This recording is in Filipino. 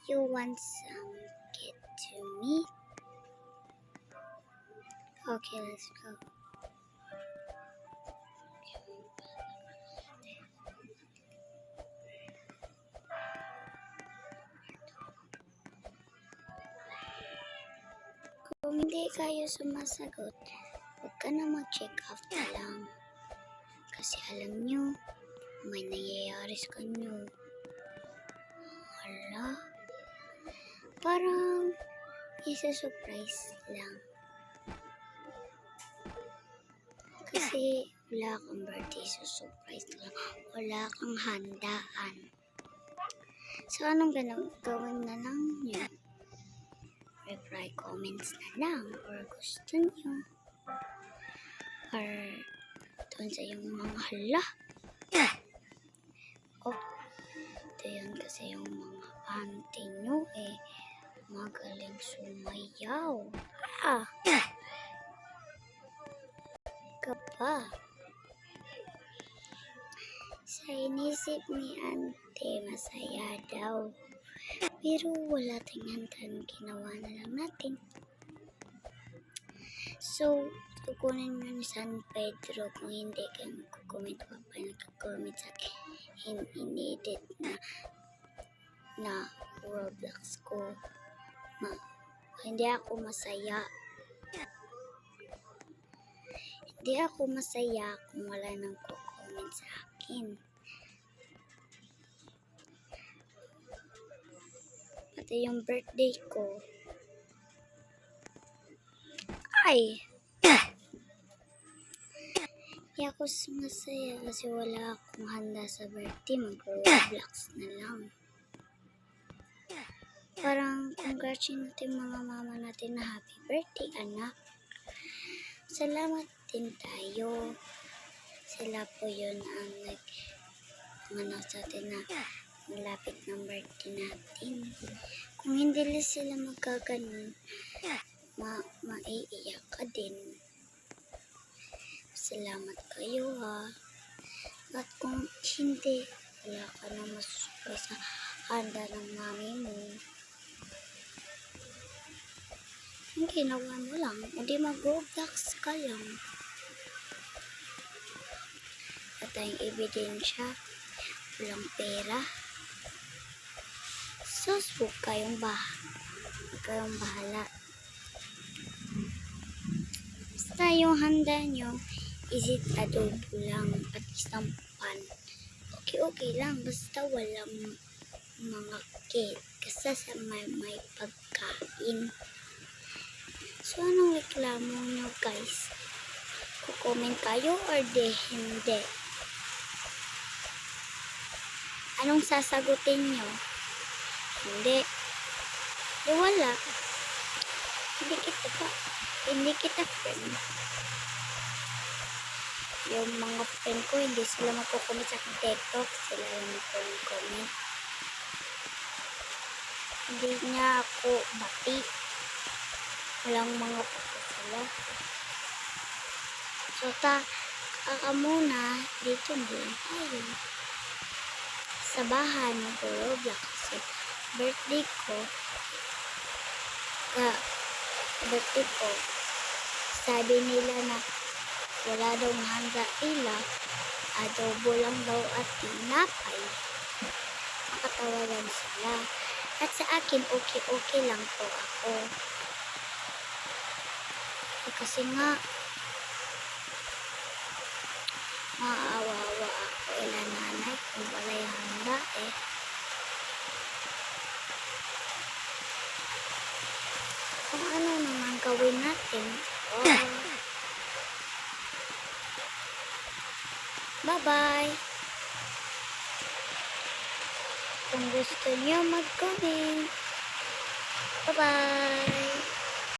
You want some get to me? Okay, let's go. Kung hindi kayo sumasagot, huwag ka na mag-check after lang. Kasi alam nyo, may nangyayari sa kanyo. Hala, parang isa-surprise lang. Kasi wala kang birthday, so surprise lang. Wala kang handaan. So, anong gawin na lang nyo? Reply comments na lang or gusto nyo. Or doon sa yung mga hala. Oh, ito yun kasi yung mga auntie nyo magaling sumayaw. Ka sa inisip ni ante, masaya daw. Pero wala tayong handaan, ginawa na lang natin. So, kukunin mo ni San Pedro kung hindi kayo magkukomment pa nagkakomment sa akin. Inedit na Roblox ko. Hindi ako masaya. Hindi ako masaya kung wala nang kukomment sa akin. Pati yung birthday ko. Ay! Hindi ako masaya kasi wala akong handa sa birthday. Mag-Roblox na lang. Parang congratulate natin mga mama natin na happy birthday, anak. Salamat din tayo. Sila po yun ang nasa atin na malapit ng birthday natin. Kung hindi sila magkaganon, maiiyak ka din. Salamat kayo ha. At kung hindi, wala ka na masusupply sa handa ng mami mo. Ang ginawa mo lang, hindi mag-Roblox ka lang. At tayong ebidensya, walang pera. Sus, huwag kayong bahala. Basta yung handa nyo, isit adobo lang at isang pan. Okay lang, basta walang mga cake. Kasi sa may pagkain. So, anong reklamo nyo guys? Kukomment kayo or hindi? Anong sasagutin nyo? Hindi. Wala. Hindi kita friend. Yung mga friend ko, hindi sila magkukomment sa aking TikTok. Sila yung magkukomment. Hindi niya ako bati. Walang mga pati sila. So, muna, dito din tayo. Sa bahay, mag-Roblox. Kasi birthday ko, sabi nila na wala daw handa nila, adobo lang daw at tinapay. Nakatawagan sila. At sa akin, okay lang po ako. Kasi nga, maawawa ako nanay kung wala yung handa Kung ano naman gawin natin. Bye-bye! Kung gusto niyo mag-comment. Bye-bye!